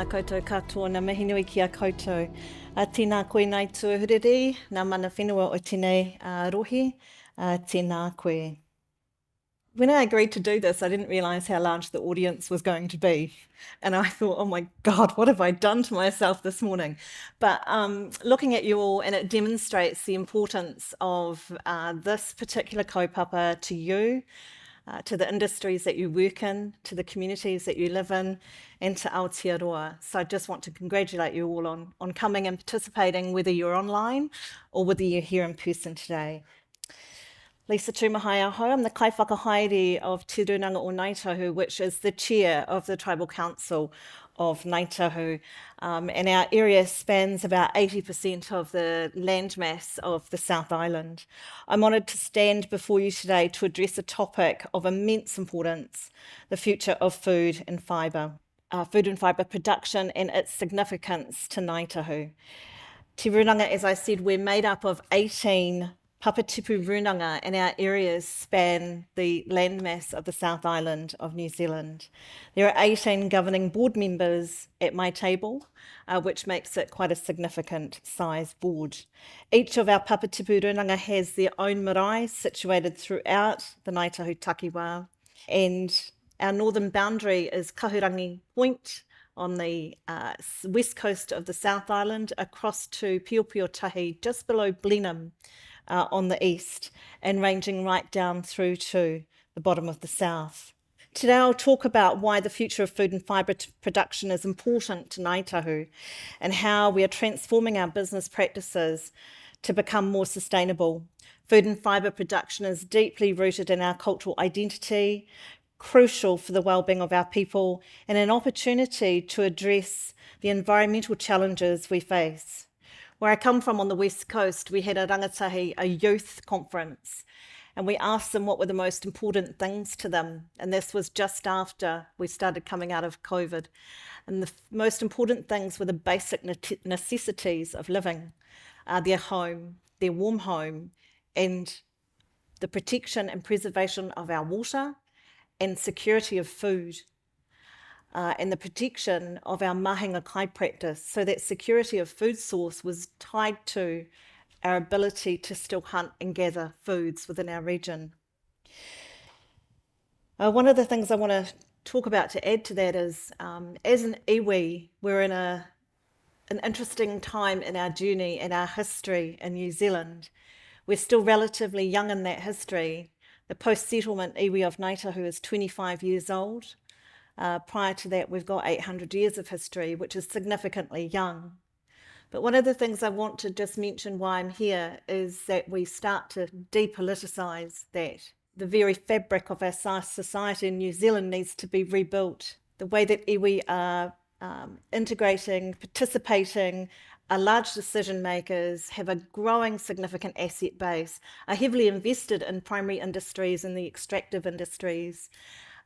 koutou katoa, nā mihi nui ki a koutou. Tēnā koe nei tuahuriri, nā mana whenua o tēnei rohi, tēnā koe. When I agreed to do this, I didn't realise how large the audience was going to be. And I thought, oh my God, what have I done to myself this morning? But looking at you all, and it demonstrates the importance of this particular kaupapa to you, to the industries that you work in, to the communities that you live in, and to Aotearoa. So I just want to congratulate you all on coming and participating, whether you're online or whether you're here in person today. Lisa Tumahai aho, I'm the kaiwhakahaere of Te Runanga o Ngaitahu, which is the chair of the Tribal Council of Ngaitahu. And our area spans about 80% of the landmass of the South Island. I'm honoured to stand before you today to address a topic of immense importance, the future of food and fibre production and its significance to Ngaitahu. Te Runanga, as I said, we're made up of 18 Papa Tipu runanga, and our areas span the landmass of the South Island of New Zealand. There are 18 governing board members at my table, which makes it quite a significant size board. Each of our Papa Tipu runanga has their own marae situated throughout the Ngaitahu takiwā, and our northern boundary is Kahurangi Point on the west coast of the South Island, across to Piopiotahi, just below Blenheim, on the east, and ranging right down through to the bottom of the south. Today I'll talk about why the future of food and fibre production is important to Ngaitahu, and how we are transforming our business practices to become more sustainable. Food and fibre production is deeply rooted in our cultural identity, crucial for the well-being of our people, and an opportunity to address the environmental challenges we face. Where I come from on the West Coast, we had a rangatahi, a youth conference, and we asked them what were the most important things to them. And this was just after we started coming out of COVID. And the most important things were the basic necessities of living, their home, their warm home, and the protection and preservation of our water and security of food. And the protection of our mahinga kai practice, so that security of food source was tied to our ability to still hunt and gather foods within our region. One of the things I want to talk about to add to that is, as an iwi, we're in an interesting time in our journey and our history in New Zealand. We're still relatively young in that history. The post-settlement iwi of Ngaitahu is 25 years old. Prior to that, we've got 800 years of history, which is significantly young. But one of the things I want to just mention why I'm here is that we start to depoliticise that. The very fabric of our society in New Zealand needs to be rebuilt. The way that iwi are integrating, participating, are large decision makers, have a growing significant asset base, are heavily invested in primary industries and the extractive industries,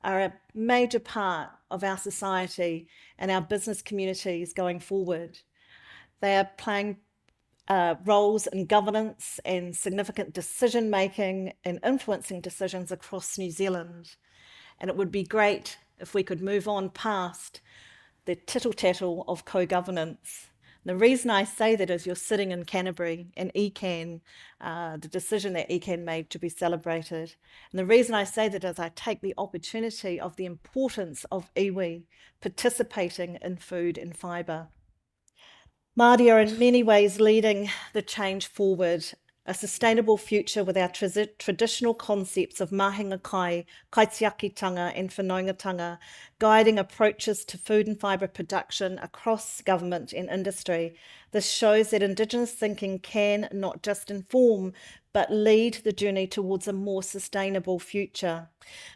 are a major part of our society and our business communities going forward. They are playing roles in governance and significant decision making and influencing decisions across New Zealand. And it would be great if we could move on past the tittle-tattle of co-governance. The reason I say that is you're sitting in Canterbury and ECAN, the decision that ECAN made to be celebrated. And the reason I say that is I take the opportunity of the importance of iwi participating in food and fibre. Māori are in many ways leading the change forward, a sustainable future with our traditional concepts of mahinga kai, kaitiakitanga and whanaungatanga, guiding approaches to food and fibre production across government and industry. This shows that Indigenous thinking can not just inform, but lead the journey towards a more sustainable future.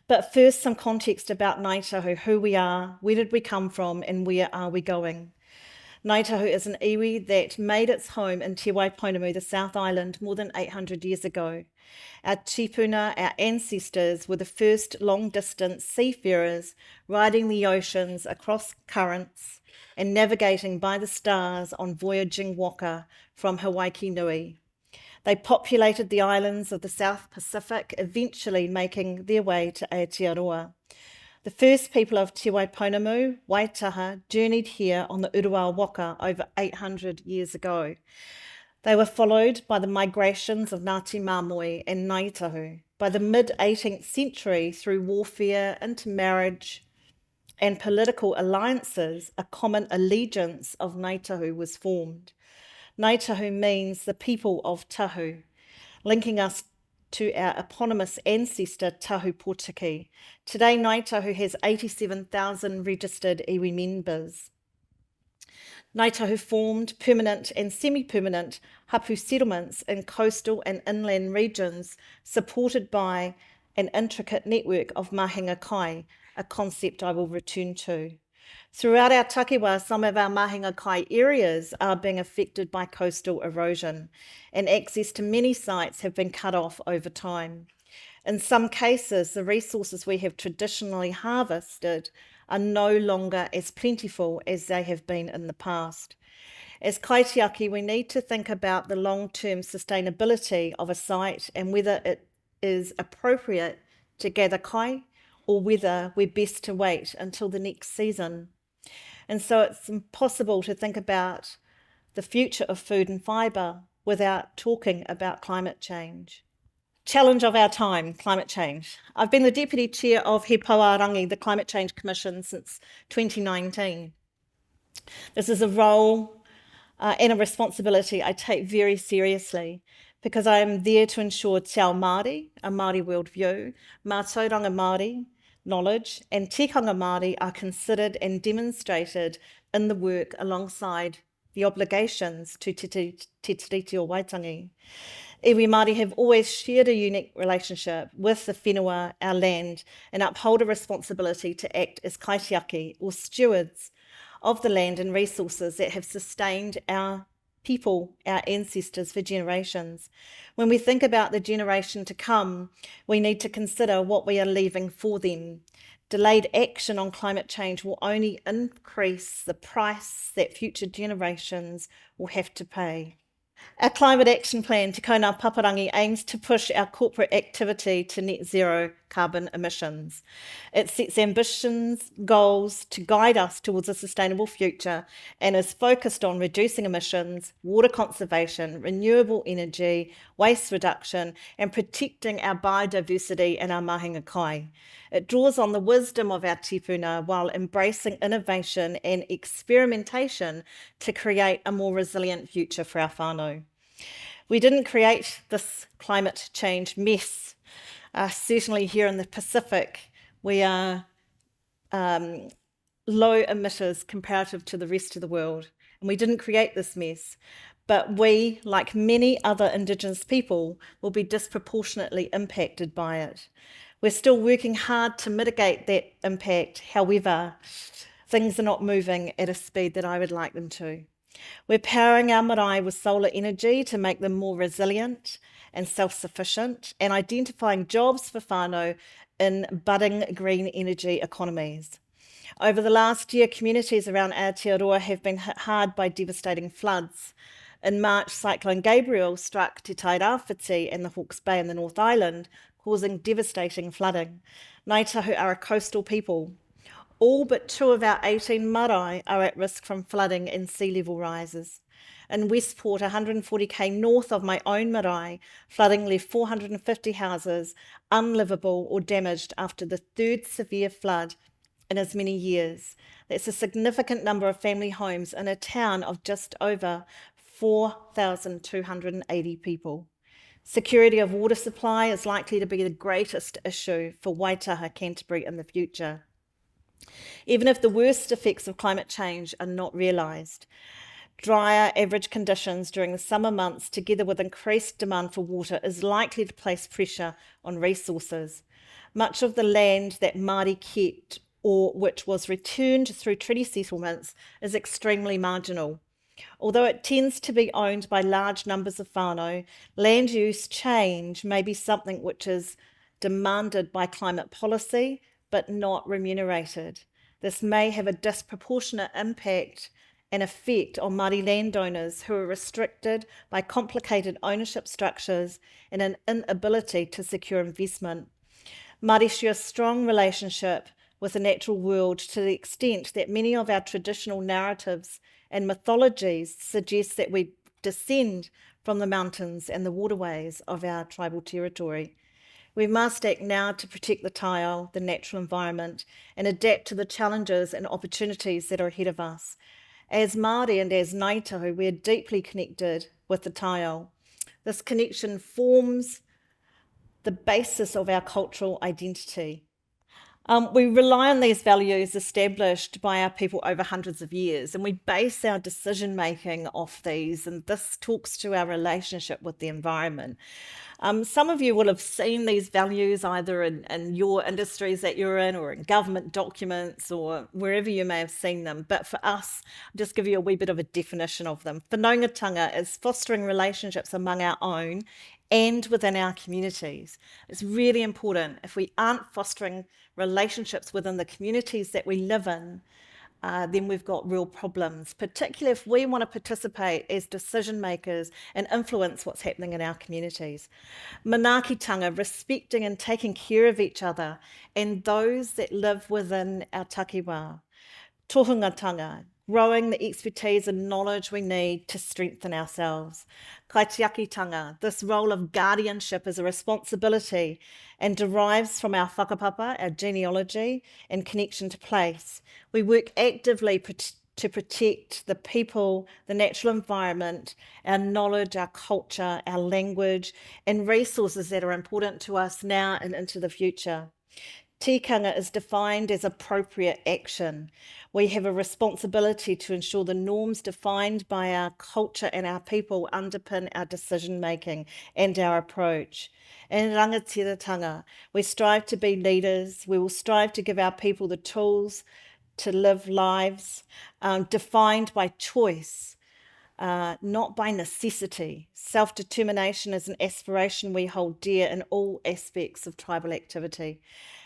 But first, some context about Ngaitahu, who we are, where did we come from, and where are we going? Ngaitahu is an iwi that made its home in Te Waiponamu, the South Island, more than 800 years ago. Our tipuna, our ancestors, were the first long-distance seafarers riding the oceans across currents and navigating by the stars on voyaging waka from Hawaii Nui. They populated the islands of the South Pacific, eventually making their way to Aotearoa. The first people of Te Waiponamu, Waitaha, journeyed here on the Urua Waka over 800 years ago. They were followed by the migrations of Ngāti Māmoe and Ngaitahu. By the mid-18th century, through warfare, intermarriage, and political alliances, a common allegiance of Ngaitahu was formed. Ngaitahu means the people of Tahu, linking us to our eponymous ancestor Tahu Potiki. Today, Ngaitahu has 87,000 registered iwi members. Ngaitahu formed permanent and semi-permanent hapu settlements in coastal and inland regions, supported by an intricate network of mahinga kai, a concept I will return to. Throughout our takiwa, some of our mahinga kai areas are being affected by coastal erosion, and access to many sites have been cut off over time. In some cases, the resources we have traditionally harvested are no longer as plentiful as they have been in the past. As kaitiaki, we need to think about the long-term sustainability of a site and whether it is appropriate to gather kai or whether we're best to wait until the next season. And so it's impossible to think about the future of food and fibre without talking about climate change. Challenge of our time, climate change. I've been the Deputy Chair of He Pauarangi, the Climate Change Commission, since 2019. This is a role and a responsibility I take very seriously because I am there to ensure Te Ao Māori, a Māori worldview, mātauranga Māori knowledge and tikanga Māori are considered and demonstrated in the work alongside the obligations to Te Tiriti o Waitangi. Iwi Māori have always shared a unique relationship with the whenua, our land, and uphold a responsibility to act as kaitiaki or stewards of the land and resources that have sustained our people, our ancestors for generations. When we think about the generation to come, we need to consider what we are leaving for them. Delayed action on climate change will only increase the price that future generations will have to pay. Our Climate Action Plan, Te Kaunau Paparangi, aims to push our corporate activity to net zero carbon emissions. It sets ambitions, goals to guide us towards a sustainable future and is focused on reducing emissions, water conservation, renewable energy, waste reduction, and protecting our biodiversity and our mahinga kai. It draws on the wisdom of our tipuna while embracing innovation and experimentation to create a more resilient future for our whānau. We didn't create this climate change mess. Certainly here in the Pacific, we are low emitters comparative to the rest of the world. And we didn't create this mess. But we, like many other Indigenous people, will be disproportionately impacted by it. We're still working hard to mitigate that impact. However, things are not moving at a speed that I would like them to. We're powering our marae with solar energy to make them more resilient and self-sufficient, and identifying jobs for whānau in budding green energy economies. Over the last year, communities around Aotearoa have been hit hard by devastating floods. In March, Cyclone Gabriel struck Te Tairawhiti and the Hawke's Bay in the North Island, causing devastating flooding. Ngaitahu are a coastal people. All but 2 of our 18 marae are at risk from flooding and sea level rises. In Westport, 140k north of my own marae, flooding left 450 houses unlivable or damaged after the 3rd severe flood in as many years. That's a significant number of family homes in a town of just over 4,280 people. Security of water supply is likely to be the greatest issue for Waitaha, Canterbury in the future. Even if the worst effects of climate change are not realised, drier average conditions during the summer months together with increased demand for water is likely to place pressure on resources. Much of the land that Māori kept or which was returned through treaty settlements is extremely marginal. Although it tends to be owned by large numbers of whānau, land use change may be something which is demanded by climate policy but not remunerated. This may have a disproportionate impact and effect on Māori landowners who are restricted by complicated ownership structures and an inability to secure investment. Māori share a strong relationship with the natural world to the extent that many of our traditional narratives and mythologies suggest that we descend from the mountains and the waterways of our tribal territory. We must act now to protect the taiao, the natural environment, and adapt to the challenges and opportunities that are ahead of us. As Māori and as Ngāi Tahu, we are deeply connected with the taiao. This connection forms the basis of our cultural identity. We rely on these values established by our people over hundreds of years, and we base our decision making off these, and this talks to our relationship with the environment. Some of you will have seen these values either in your industries that you're in, or in government documents, or wherever you may have seen them. But for us, I'll just give you a wee bit of a definition of them. Whanaungatanga is fostering relationships among our own and within our communities. It's really important. If we aren't fostering relationships within the communities that we live in, then we've got real problems, particularly if we want to participate as decision makers and influence what's happening in our communities. Manaakitanga, respecting and taking care of each other and those that live within our takiwā. Tohungatanga, growing the expertise and knowledge we need to strengthen ourselves. Kaitiakitanga, this role of guardianship is a responsibility and derives from our whakapapa, our genealogy, and connection to place. We work actively to protect the people, the natural environment, our knowledge, our culture, our language, and resources that are important to us now and into the future. Tikanga is defined as appropriate action. We have a responsibility to ensure the norms defined by our culture and our people underpin our decision making and our approach. In rangatiratanga, we strive to be leaders. We will strive to give our people the tools to live lives defined by choice, not by necessity. Self-determination is an aspiration we hold dear in all aspects of tribal activity.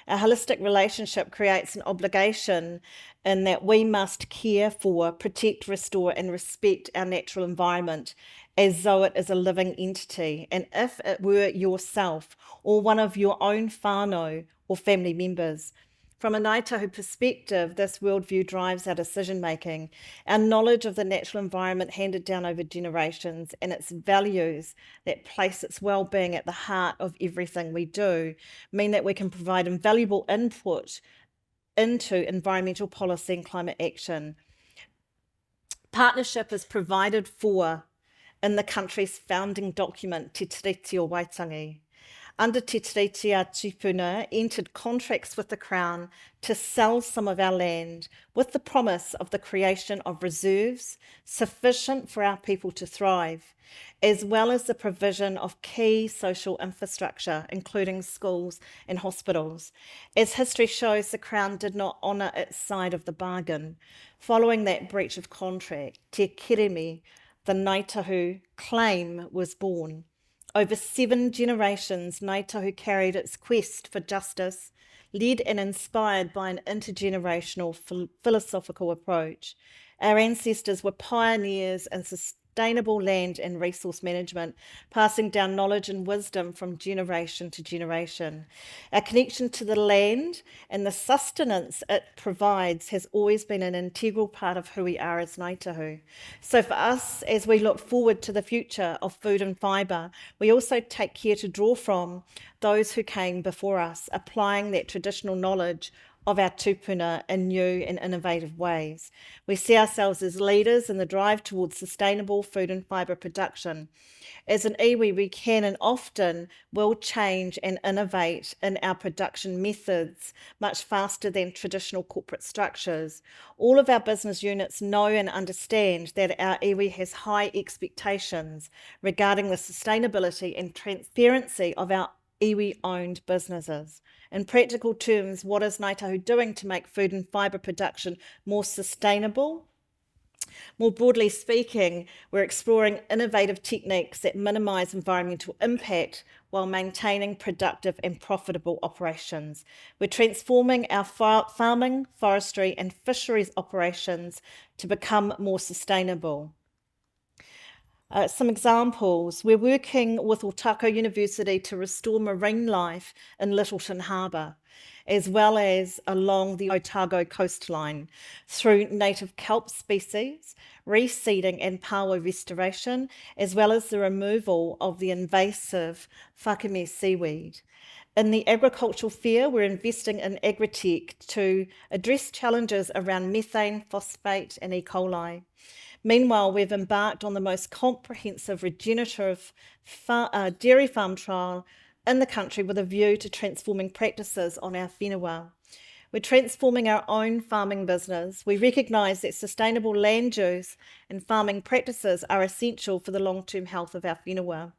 Our holistic relationship creates an obligation in that we must care for, protect, restore, and respect our natural environment as though it is a living entity, and if it were yourself or one of your own whānau or family members. From a Ngāi Tahu perspective, this worldview drives our decision-making. Our knowledge of the natural environment handed down over generations and its values that place its well-being at the heart of everything we do mean that we can provide invaluable input into environmental policy and climate action. Partnership is provided for in the country's founding document, Te Tiriti o Waitangi. Under Te Tiriti, our tupuna entered contracts with the Crown to sell some of our land with the promise of the creation of reserves sufficient for our people to thrive, as well as the provision of key social infrastructure, including schools and hospitals. As history shows, the Crown did not honour its side of the bargain. Following that breach of contract, Te Kirimi, the Ngāi Tahu claim, was born. Over 7 generations, Ngāi Tahu carried its quest for justice, led and inspired by an intergenerational philosophical approach. Our ancestors were pioneers in sustainable land and resource management, passing down knowledge and wisdom from generation to generation. Our connection to the land and the sustenance it provides has always been an integral part of who we are as Ngāi Tahu. So for us, as we look forward to the future of food and fibre, we also take care to draw from those who came before us, applying that traditional knowledge of our tupuna in new and innovative ways. We see ourselves as leaders in the drive towards sustainable food and fibre production. As an iwi, we can and often will change and innovate in our production methods much faster than traditional corporate structures. All of our business units know and understand that our iwi has high expectations regarding the sustainability and transparency of our iwi-owned businesses. In practical terms, what is Ngāi Tahu doing to make food and fibre production more sustainable? More broadly speaking, we're exploring innovative techniques that minimise environmental impact while maintaining productive and profitable operations. We're transforming our farming, forestry and fisheries operations to become more sustainable. Some examples: we're working with Otago University to restore marine life in Littleton Harbour, as well as along the Otago coastline through native kelp species, reseeding and paua restoration, as well as the removal of the invasive whakame seaweed. In the agricultural sphere, we're investing in agritech to address challenges around methane, phosphate and E. coli. Meanwhile, we've embarked on the most comprehensive regenerative dairy farm trial in the country with a view to transforming practices on our whenua. We're transforming our own farming business. We recognise that sustainable land use and farming practices are essential for the long-term health of our whenua.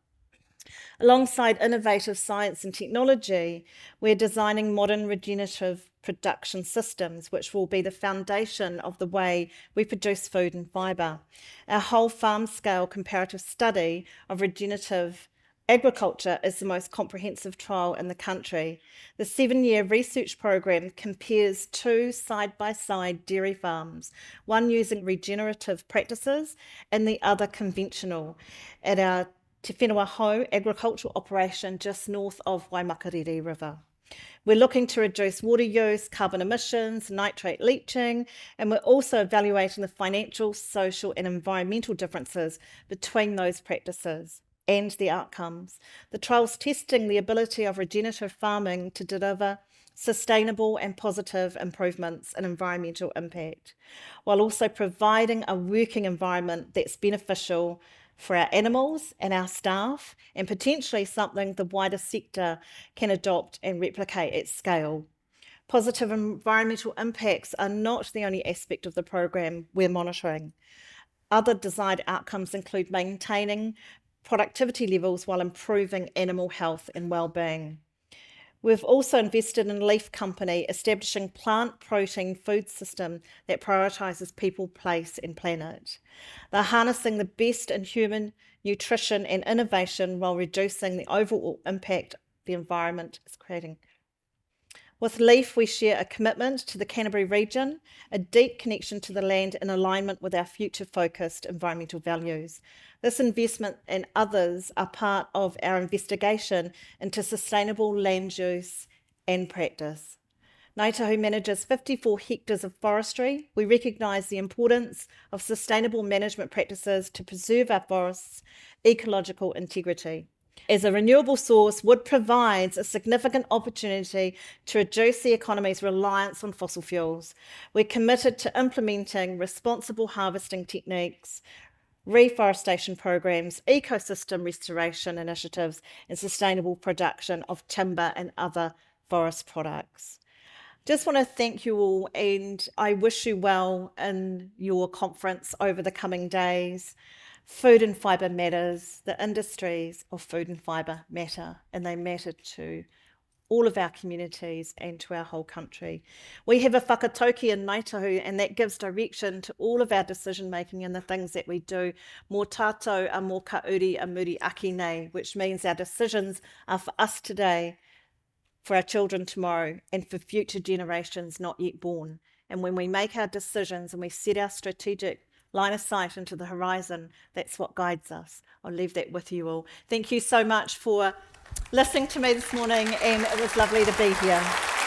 Alongside innovative science and technology, we're designing modern regenerative production systems, which will be the foundation of the way we produce food and fibre. Our whole farm scale comparative study of regenerative agriculture is the most comprehensive trial in the country. The 7-year research program compares 2 side-by-side dairy farms, one using regenerative practices and the other conventional, at our Te Whenua Hau agricultural operation just north of Waimakariri River. We're looking to reduce water use, carbon emissions, nitrate leaching, and we're also evaluating the financial, social and environmental differences between those practices and the outcomes. The trial's testing the ability of regenerative farming to deliver sustainable and positive improvements in environmental impact, while also providing a working environment that's beneficial for our animals and our staff, and potentially something the wider sector can adopt and replicate at scale. Positive environmental impacts are not the only aspect of the program we're monitoring. Other desired outcomes include maintaining productivity levels while improving animal health and well-being. We've also invested in Leaf Company, establishing plant protein food system that prioritises people, place and planet. They're harnessing the best in human nutrition and innovation while reducing the overall impact the environment is creating. With Leaf, we share a commitment to the Canterbury region, a deep connection to the land in alignment with our future-focused environmental values. This investment and others are part of our investigation into sustainable land use and practice. Ngāi Tahu manages 54 hectares of forestry. We recognise the importance of sustainable management practices to preserve our forests' ecological integrity. As a renewable source, wood provides a significant opportunity to reduce the economy's reliance on fossil fuels. We're committed to implementing responsible harvesting techniques, reforestation programs, ecosystem restoration initiatives, and sustainable production of timber and other forest products. Just want to thank you all, and I wish you well in your conference over the coming days. Food and fibre matters. The industries of food and fibre matter, and they matter to all of our communities and to our whole country. We have a whakatauki in Ngāi Tahu, and that gives direction to all of our decision making and the things that we do. Mō tātou a mō ka uri a muri aki nei, which means our decisions are for us today, for our children tomorrow, and for future generations not yet born. And when we make our decisions and we set our strategic line of sight into the horizon, that's what guides us. I'll leave that with you all. Thank you so much for listening to me this morning, and it was lovely to be here.